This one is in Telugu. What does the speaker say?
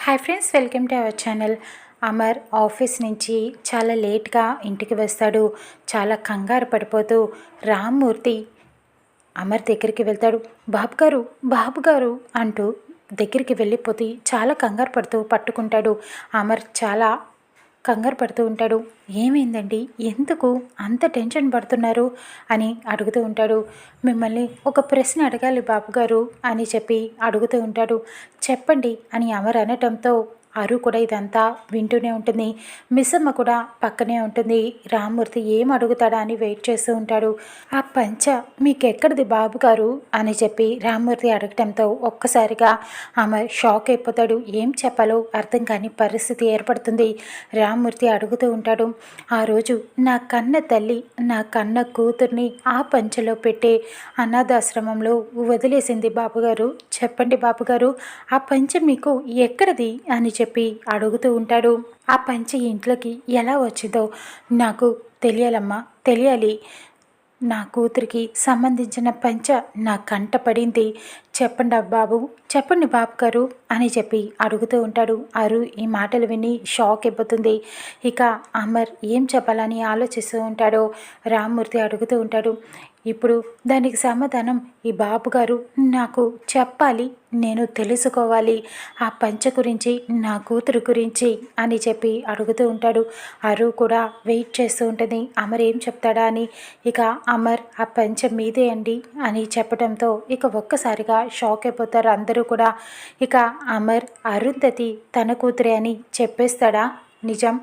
Hi friends, welcome to our channel. Amar office నుంచి చాలా లేట్గా ఇంటికి వస్తాడు. చాలా కంగారు పడిపోతూ రామ్మూర్తి అమర్ దగ్గరికి వెళ్తాడు. బాబు గారు అంటూ దగ్గరికి వెళ్ళిపోతే చాలా కంగారు పడుతూ పట్టుకుంటాడు. అమర్ చాలా కంగారు పడుతూ ఉంటాడు. ఏమైందండి, ఎందుకు అంత టెన్షన్ పడుతున్నారు అని అడుగుతూ ఉంటాడు. మిమ్మల్ని ఒక ప్రశ్న అడగాలి బాబుగారు అని చెప్పి అడుగుతూ ఉంటాడు. చెప్పండి అని అమర్ అనటంతో అరు కూడా ఇదంతా వింటూనే ఉంటుంది. మిస్సమ్మ కూడా పక్కనే ఉంటుంది. రామ్మూర్తి ఏం అడుగుతాడా అని వెయిట్ చేస్తూ ఉంటాడు. ఆ పంచ మీకెక్కడిది బాబుగారు అని చెప్పి రామ్మూర్తి అడగటంతో ఒక్కసారిగా అమర్ షాక్ అయిపోతాడు. ఏం చెప్పాలో అర్థం కాని పరిస్థితి ఏర్పడుతుంది. రామ్మూర్తి అడుగుతూ ఉంటాడు. ఆ రోజు నా కన్న తల్లి నా కన్న కూతుర్ని ఆ పంచలో పెట్టే అనాథాశ్రమంలో వదిలేసింది బాబుగారు. చెప్పండి బాబుగారు, ఆ పంచ మీకు ఎక్కడిది అని చెప్పి అడుగుతూ ఉంటాడు. ఆ పంచ ఇంట్లోకి ఎలా వచ్చిందో నాకు తెలియాలమ్మా, తెలియాలి. నా కూతురికి సంబంధించిన పంచ నా కంట పడింది. చెప్పండి బాబు, చెప్పండి బాబు గారు అని చెప్పి అడుగుతూ ఉంటాడు. అరు ఈ మాటలు విని షాక్ అయిపోతుంది. ఇక అమర్ ఏం చెప్పాలని ఆలోచిస్తూ ఉంటాడో రామ్మూర్తి అడుగుతూ ఉంటాడు. ఇప్పుడు దానికి సమాధానం ఈ బాబు గారు నాకు చెప్పాలి, నేను తెలుసుకోవాలి ఆ పంచ గురించి, నా కూతురు గురించి అని చెప్పి అడుగుతూ ఉంటాడు. అరు కూడా వెయిట్ చేస్తూ ఉంటుంది అమర్ ఏం చెప్తాడా అని. ఇక అమర్ ఆ పంచ మీదే అండి అని చెప్పడంతో ఇక ఒక్కసారిగా షాక్ అయిపోతారు అందరూ కూడా. ఇక అమర్ అరుంధతి తన కూతురే అని చెప్పేస్తాడా నిజం?